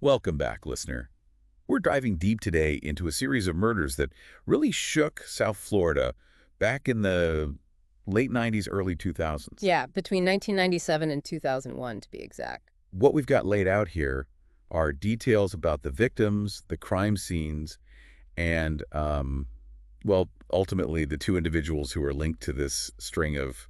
Welcome back, listener. We're diving deep today into a series of murders that really shook South Florida back in the late 90s, early 2000s. Yeah, between 1997 and 2001, to be exact. What we've got laid out here are details about the victims, the crime scenes, and, well, ultimately the two individuals who are linked to this string of,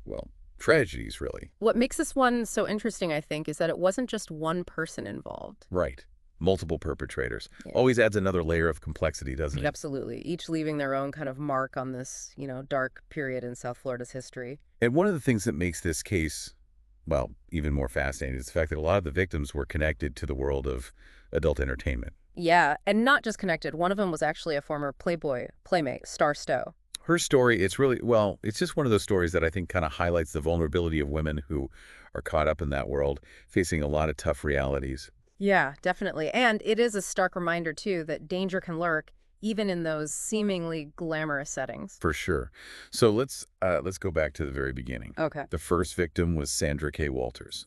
well, tragedies, really. What makes this one so interesting, I think, is that it wasn't just one person involved. Right. Multiple perpetrators. Yeah. Always adds another layer of complexity, doesn't it? Absolutely. Each leaving their own kind of mark on this, dark period in South Florida's history. And one of the things that makes this case, well, even more fascinating is the fact that a lot of the victims were connected to the world of adult entertainment. Yeah, and not just connected. One of them was actually a former Playboy playmate, Star Stowe. Her story, it's really, well, it's just one of those stories that I think kind of highlights the vulnerability of women who are caught up in that world, facing a lot of tough realities. Yeah, definitely. And it is a stark reminder, too, that danger can lurk even in those seemingly glamorous settings. For sure. So let's go back to the very beginning. Okay. The first victim was Sandra K. Walters.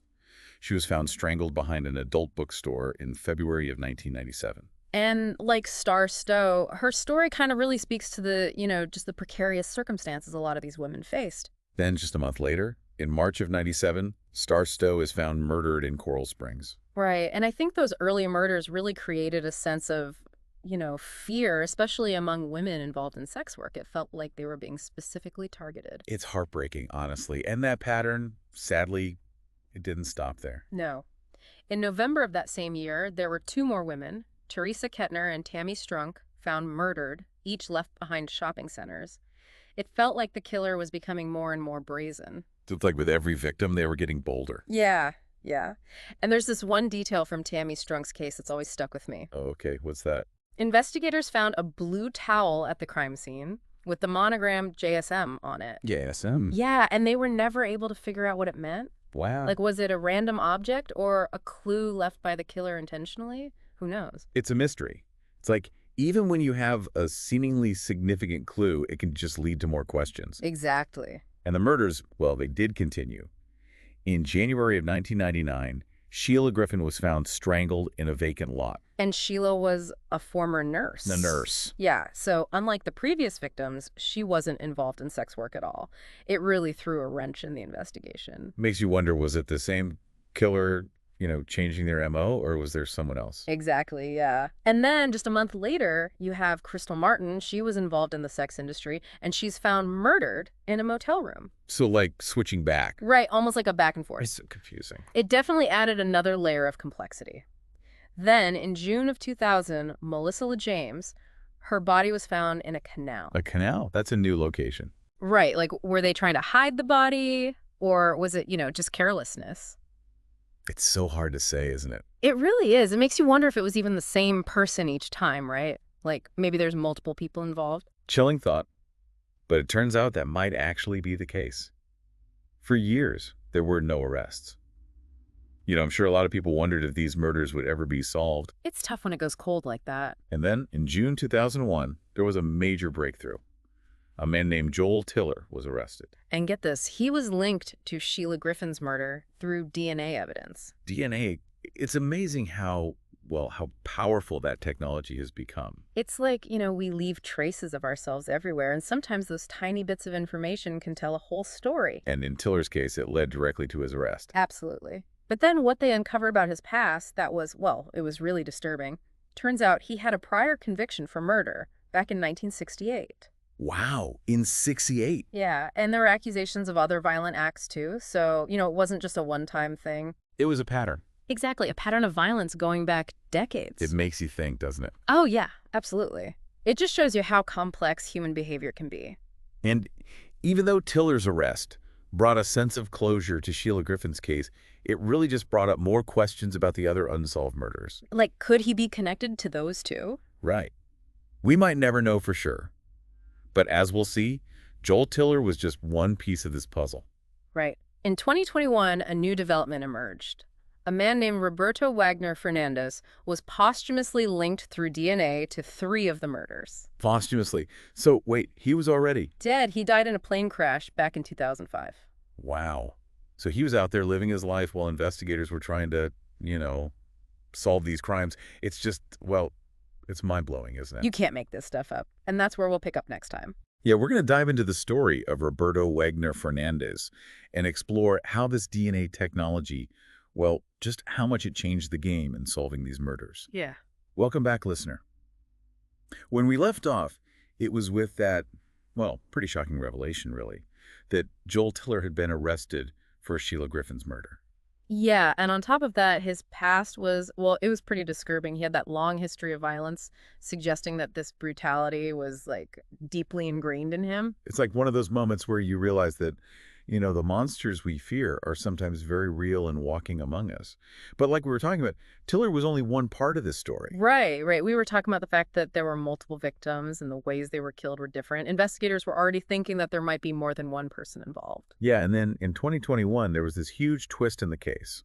She was found strangled behind an adult bookstore in February of 1997. And like Star Stowe, her story kind of really speaks to the, just the precarious circumstances a lot of these women faced. Then, just a month later, in March of 97, Star Stowe is found murdered in Coral Springs. Right. And I think those early murders really created a sense of, fear, especially among women involved in sex work. It felt like they were being specifically targeted. It's heartbreaking, honestly. And that pattern, sadly, it didn't stop there. No. In November of that same year, there were two more women, Teresa Kettner and Tammy Strunk, found murdered, each left behind shopping centers. It felt like the killer was becoming more and more brazen. It's like with every victim, they were getting bolder. Yeah, yeah. And there's this one detail from Tammy Strunk's case that's always stuck with me. Oh, okay, what's that? Investigators found a blue towel at the crime scene with the monogram JSM on it. Yeah, SM. Yeah, and they were never able to figure out what it meant. Wow. Like, was it a random object or a clue left by the killer intentionally? Who knows? It's a mystery. It's like, even when you have a seemingly significant clue, it can just lead to more questions. Exactly. And the murders, well, they did continue. In January of 1999, Sheila Griffin was found strangled in a vacant lot. And Sheila was a former nurse. The nurse. Yeah, so unlike the previous victims, she wasn't involved in sex work at all. It really threw a wrench in the investigation. Makes you wonder, was it the same killer, changing their MO, or was there someone else? Exactly, yeah. And then just a month later, you have Crystal Martin. She was involved in the sex industry, and she's found murdered in a motel room. So, like, switching back. Right, almost like a back and forth. It's so confusing. It definitely added another layer of complexity. Then, in June of 2000, Melissa LeJames, her body was found in a canal. A canal? That's a new location. Right, like, were they trying to hide the body, or was it, just carelessness? It's so hard to say, isn't it? It really is. It makes you wonder if it was even the same person each time, right? Like, maybe there's multiple people involved. Chilling thought. But it turns out that might actually be the case. For years, there were no arrests. I'm sure a lot of people wondered if these murders would ever be solved. It's tough when it goes cold like that. And then, in June 2001, there was a major breakthrough. A man named Joel Tiller was arrested. And get this, he was linked to Sheila Griffin's murder through DNA evidence. DNA, it's amazing how powerful that technology has become. It's like, we leave traces of ourselves everywhere, and sometimes those tiny bits of information can tell a whole story. And in Tiller's case, it led directly to his arrest. Absolutely. But then what they uncovered about his past, it was really disturbing. Turns out he had a prior conviction for murder back in 1968. Wow, in 68. Yeah, and there were accusations of other violent acts too, so, it wasn't just a one-time thing. It was a pattern. Exactly, a pattern of violence going back decades. It makes you think, doesn't it? Oh, yeah, absolutely. It just shows you how complex human behavior can be. And even though Tiller's arrest brought a sense of closure to Sheila Griffin's case, it really just brought up more questions about the other unsolved murders. Like, could he be connected to those two? Right. We might never know for sure. But as we'll see, Joel Tiller was just one piece of this puzzle. Right. In 2021, a new development emerged. A man named Roberto Wagner Fernandez was posthumously linked through DNA to 3 of the murders. Posthumously. So, wait, he was already Dead. He died in a plane crash back in 2005. Wow. So he was out there living his life while investigators were trying to, solve these crimes. It's just, well, it's mind-blowing, isn't it? You can't make this stuff up. And that's where we'll pick up next time. Yeah, we're going to dive into the story of Roberto Wagner Fernandez and explore how this DNA technology, well, just how much it changed the game in solving these murders. Yeah. Welcome back, listener. When we left off, it was with that, well, pretty shocking revelation, really, that Joel Tiller had been arrested for Sheila Griffin's murder. Yeah, and on top of that, his past was, well, it was pretty disturbing. He had that long history of violence, suggesting that this brutality was, like, deeply ingrained in him. It's like one of those moments where you realize that, the monsters we fear are sometimes very real and walking among us. But like we were talking about, Tiller was only one part of this story. Right, right. We were talking about the fact that there were multiple victims and the ways they were killed were different. Investigators were already thinking that there might be more than one person involved. Yeah, and then in 2021, there was this huge twist in the case.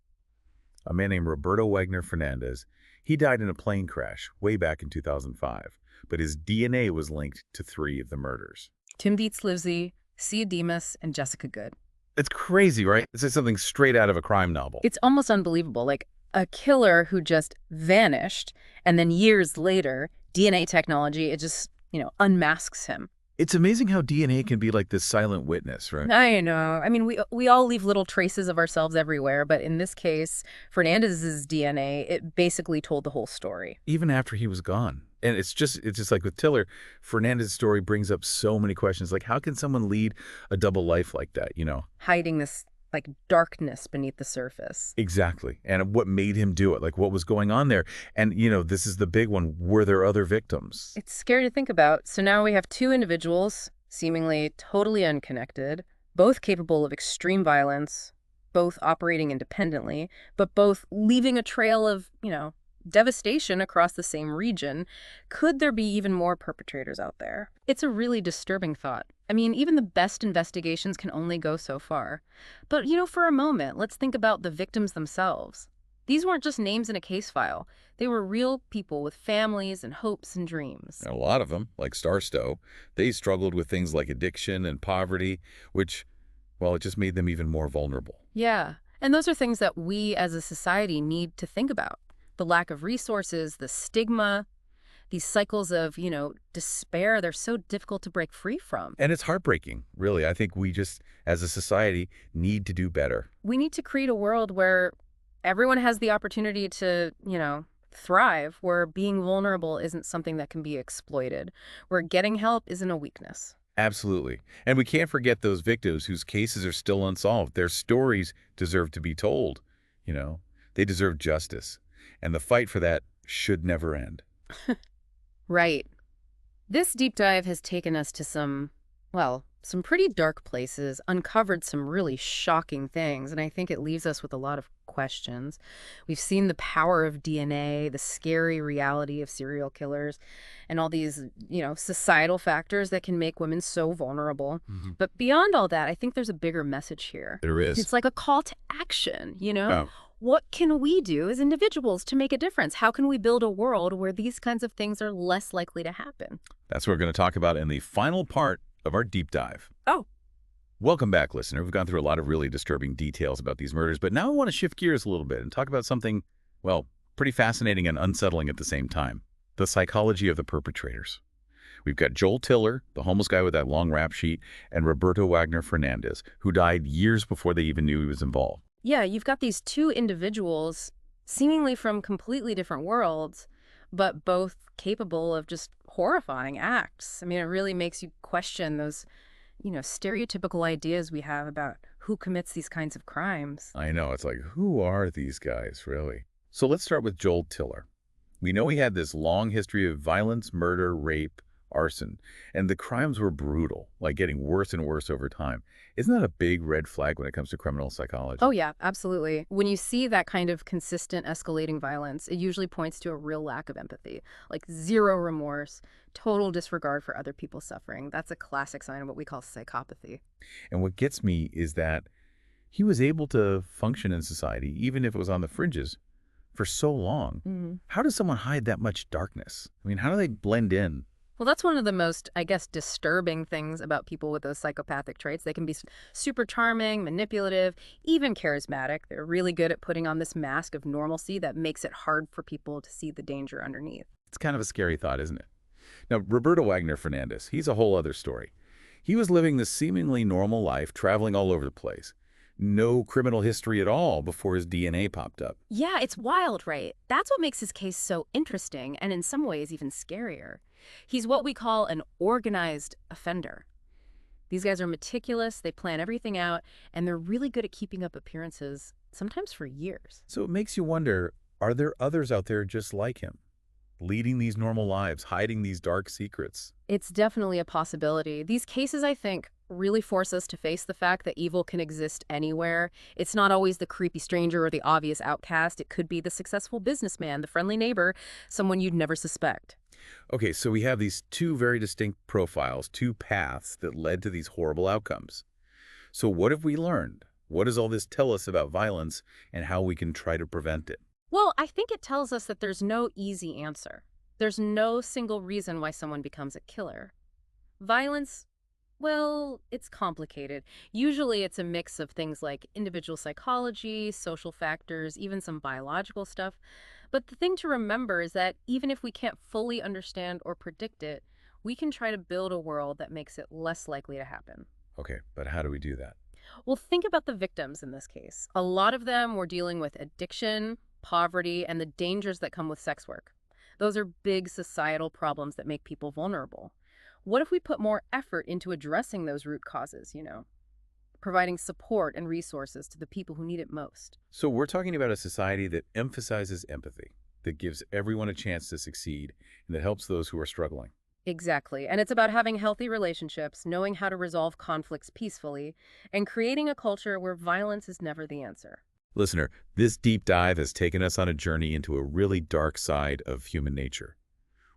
A man named Roberto Wagner Fernandez, he died in a plane crash way back in 2005, but his DNA was linked to 3 of the murders. Tim Dietz-Livesey, Sia Demas, and Jessica Good. It's crazy, right? This is something straight out of a crime novel. It's almost unbelievable. Like a killer who just vanished, and then years later, DNA technology, it just, unmasks him. It's amazing how DNA can be like this silent witness, right? I know. I mean, we all leave little traces of ourselves everywhere, but in this case, Fernandez's DNA, it basically told the whole story. Even after he was gone. And it's just like with Tiller, Fernandez's story brings up so many questions. Like, how can someone lead a double life like that, Hiding this, like, darkness beneath the surface. Exactly. And what made him do it? Like, what was going on there? And, this is the big one. Were there other victims? It's scary to think about. So now we have 2 individuals, seemingly totally unconnected, both capable of extreme violence, both operating independently, but both leaving a trail of, devastation across the same region. Could there be even more perpetrators out there? It's a really disturbing thought. I mean, even the best investigations can only go so far. But, for a moment, let's think about the victims themselves. These weren't just names in a case file. They were real people with families and hopes and dreams. A lot of them, like Starstow, they struggled with things like addiction and poverty, which, well, it just made them even more vulnerable. Yeah, and those are things that we as a society need to think about. The lack of resources, the stigma, these cycles of, despair, they're so difficult to break free from. And it's heartbreaking, really. I think we just, as a society, need to do better. We need to create a world where everyone has the opportunity to, thrive, where being vulnerable isn't something that can be exploited, where getting help isn't a weakness. Absolutely. And we can't forget those victims whose cases are still unsolved. Their stories deserve to be told. They deserve justice. And the fight for that should never end. Right. This deep dive has taken us to some pretty dark places, uncovered some really shocking things, and I think it leaves us with a lot of questions. We've seen the power of DNA, the scary reality of serial killers, and all these, societal factors that can make women so vulnerable. But beyond all that, I think there's a bigger message here. There is. It's like a call to action, Oh. What can we do as individuals to make a difference? How can we build a world where these kinds of things are less likely to happen? That's what we're going to talk about in the final part of our deep dive. Oh. Welcome back, listener. We've gone through a lot of really disturbing details about these murders, but now I want to shift gears a little bit and talk about something, well, pretty fascinating and unsettling at the same time. The psychology of the perpetrators. We've got Joel Tiller, the homeless guy with that long rap sheet, and Roberto Wagner Fernandez, who died years before they even knew he was involved. Yeah, you've got these 2 individuals seemingly from completely different worlds, but both capable of just horrifying acts. I mean, it really makes you question those, stereotypical ideas we have about who commits these kinds of crimes. I know. It's like, who are these guys, really? So let's start with Joel Tiller. We know he had this long history of violence, murder, rape, arson, and the crimes were brutal, like getting worse and worse over time. Isn't that a big red flag when it comes to criminal psychology? Oh, yeah, absolutely. When you see that kind of consistent escalating violence, it usually points to a real lack of empathy, like zero remorse, total disregard for other people's suffering. That's a classic sign of what we call psychopathy. And what gets me is that he was able to function in society, even if it was on the fringes, for so long. How does someone hide that much darkness? I mean, how do they blend in? Well, that's one of the most, I guess, disturbing things about people with those psychopathic traits. They can be super charming, manipulative, even charismatic. They're really good at putting on this mask of normalcy that makes it hard for people to see the danger underneath. It's kind of a scary thought, isn't it? Now, Roberto Wagner Fernandez, he's a whole other story. He was living this seemingly normal life, traveling all over the place. No criminal history at all before his DNA popped up. Yeah, it's wild, right? That's what makes his case so interesting and in some ways even scarier. He's what we call an organized offender. These guys are meticulous, they plan everything out, and they're really good at keeping up appearances, sometimes for years. So it makes you wonder, are there others out there just like him, leading these normal lives, hiding these dark secrets? It's definitely a possibility. These cases, I think, really force us to face the fact that evil can exist anywhere. It's not always the creepy stranger or the obvious outcast. It could be the successful businessman, the friendly neighbor, someone you'd never suspect. Okay, so we have these two very distinct profiles, two paths that led to these horrible outcomes. So what have we learned? What does all this tell us about violence and how we can try to prevent it? Well, I think it tells us that there's no easy answer. There's no single reason why someone becomes a killer. Violence, well, it's complicated. Usually it's a mix of things like individual psychology, social factors, even some biological stuff. But the thing to remember is that even if we can't fully understand or predict it, we can try to build a world that makes it less likely to happen. Okay, but how do we do that? Well, think about the victims in this case. A lot of them were dealing with addiction, poverty, and the dangers that come with sex work. Those are big societal problems that make people vulnerable. What if we put more effort into addressing those root causes, providing support and resources to the people who need it most? So we're talking about a society that emphasizes empathy, that gives everyone a chance to succeed, and that helps those who are struggling. Exactly. And it's about having healthy relationships, knowing how to resolve conflicts peacefully, and creating a culture where violence is never the answer. Listener, this deep dive has taken us on a journey into a really dark side of human nature.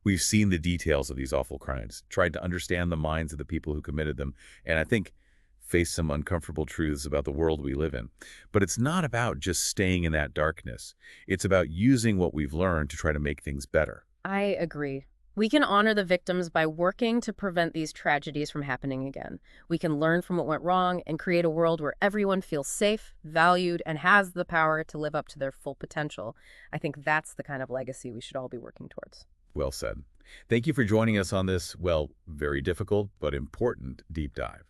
We've seen the details of these awful crimes, tried to understand the minds of the people who committed them, and I think faced some uncomfortable truths about the world we live in. But it's not about just staying in that darkness. It's about using what we've learned to try to make things better. I agree. We can honor the victims by working to prevent these tragedies from happening again. We can learn from what went wrong and create a world where everyone feels safe, valued, and has the power to live up to their full potential. I think that's the kind of legacy we should all be working towards. Well said. Thank you for joining us on this, well, very difficult but important deep dive.